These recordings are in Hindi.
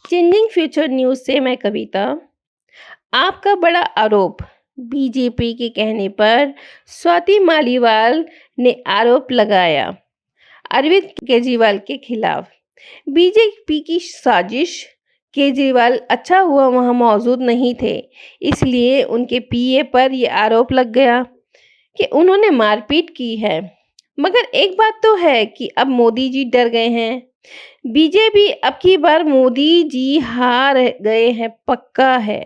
चेंजिंग फ्यूचर न्यूज़ से मैं कविता। आपका बड़ा आरोप। बीजेपी के कहने पर स्वाति मालीवाल ने आरोप लगाया अरविंद केजरीवाल के खिलाफ। बीजेपी की साजिश। केजरीवाल अच्छा हुआ वहां मौजूद नहीं थे, इसलिए उनके पीए पर यह आरोप लग गया कि उन्होंने मारपीट की है। मगर एक बात तो है कि अब मोदी जी डर गए हैं। बीजेपी अब की बार मोदी जी हार गए हैं, पक्का है।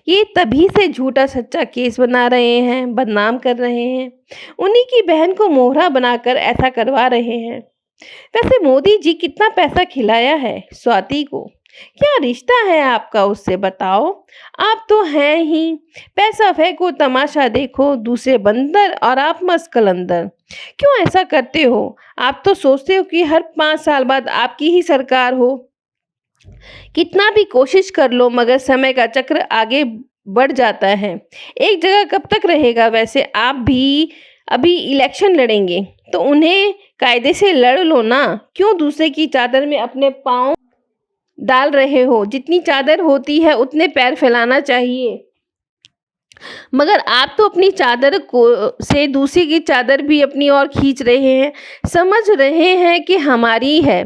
ये तभी से झूठा सच्चा केस बना रहे हैं, बदनाम कर रहे हैं, उन्हीं की बहन को मोहरा बनाकर ऐसा करवा रहे हैं। वैसे मोदी जी कितना पैसा खिलाया है स्वाति को? क्या रिश्ता है आपका उससे, बताओ? आप तो हैं ही पैसा फेंको तमाशा देखो, दूसरे बंदर और आप मस्त कलंदर। क्यों ऐसा करते हो? आप तो सोचते हो कि हर 5 साल बाद आपकी ही सरकार हो। कितना भी कोशिश कर लो मगर समय का चक्र आगे बढ़ जाता है। एक जगह कब तक रहेगा? वैसे आप भी अभी इलेक्शन लड़ेंगे तो उन्हें कायदे से लड़ लो ना। क्यों दूसरे की चादर में अपने पाँव डाल रहे हो? जितनी चादर होती है उतने पैर फैलाना चाहिए। मगर आप तो अपनी चादर को से दूसरी की चादर भी अपनी ओर खींच रहे हैं। समझ रहे हैं कि हमारी है।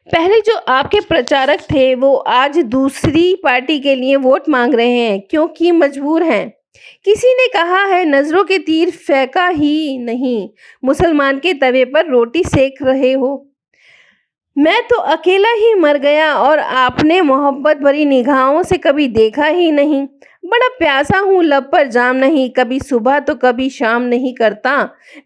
पहले जो आपके प्रचारक थे वो आज दूसरी पार्टी के लिए वोट मांग रहे हैं क्योंकि मजबूर हैं। किसी ने कहा है नजरों के तीर फेंका ही नहीं, मुसलमान के तवे पर रोटी सेक रहे हो। मैं तो अकेला ही मर गया और आपने मोहब्बत भरी निगाहों से कभी देखा ही नहीं। बड़ा प्यासा हूँ, लब पर जाम नहीं, कभी सुबह तो कभी शाम नहीं करता।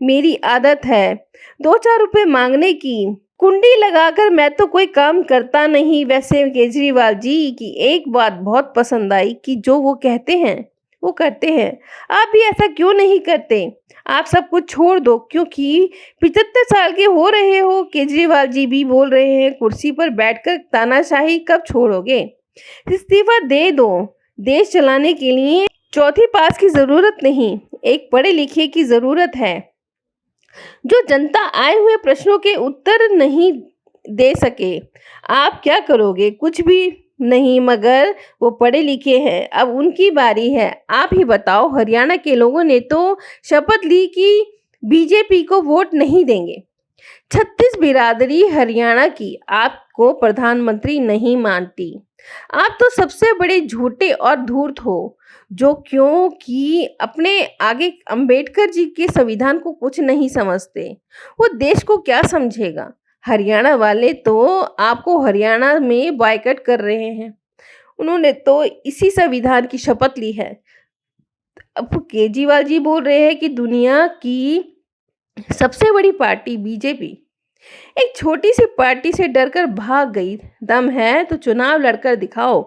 मेरी आदत है 2-4 रुपए मांगने की। कुंडी लगाकर मैं तो कोई काम करता नहीं। वैसे केजरीवाल जी की एक बात बहुत पसंद आई कि जो वो कहते हैं वो करते हैं। आप भी ऐसा क्यों नहीं करते? आप सब कुछ छोड़ दो क्योंकि 75 साल के हो रहे हो। केजरीवाल जी भी बोल रहे हैं कुर्सी पर बैठकर तानाशाही कब छोड़ोगे? इस्तीफा दे दो। देश चलाने के लिए चौथी पास की जरूरत नहीं, एक पढ़े लिखे की जरूरत है जो जनता आए हुए प्रश्नों के उत्तर नहीं दे सके। आप क्या करोगे? कुछ भी नहीं, मगर वो पढ़े लिखे हैं। अब उनकी बारी है। आप ही बताओ। हरियाणा के लोगों ने तो शपथ ली कि बीजेपी को वोट नहीं देंगे। 36 बिरादरी हरियाणा की आपको प्रधानमंत्री नहीं मानती। आप तो सबसे बड़े झूठे और धूर्त हो जो क्योंकि अपने आगे अंबेडकर जी के संविधान को कुछ नहीं समझते। वो देश को क्या समझेगा? हरियाणा वाले तो आपको हरियाणा में बॉयकॉट कर रहे हैं। उन्होंने तो इसी संविधान की शपथ ली है। अब केजरीवाल जी बोल रहे हैं कि दुनिया की सबसे बड़ी पार्टी बीजेपी एक छोटी सी पार्टी से डरकर भाग गई। दम है तो चुनाव लड़कर दिखाओ।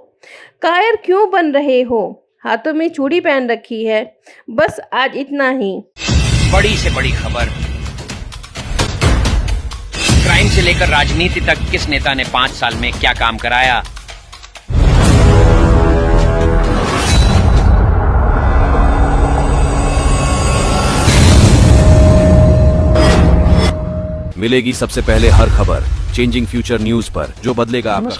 कायर क्यों बन रहे हो? हाथों में चूड़ी पहन रखी है। बस आज इतना ही। बड़ी से बड़ी खबर, क्राइम से लेकर राजनीति तक किस नेता ने 5 साल में क्या काम कराया। मिलेगी सबसे पहले हर खबर चेंजिंग फ्यूचर न्यूज पर, जो बदलेगा आपका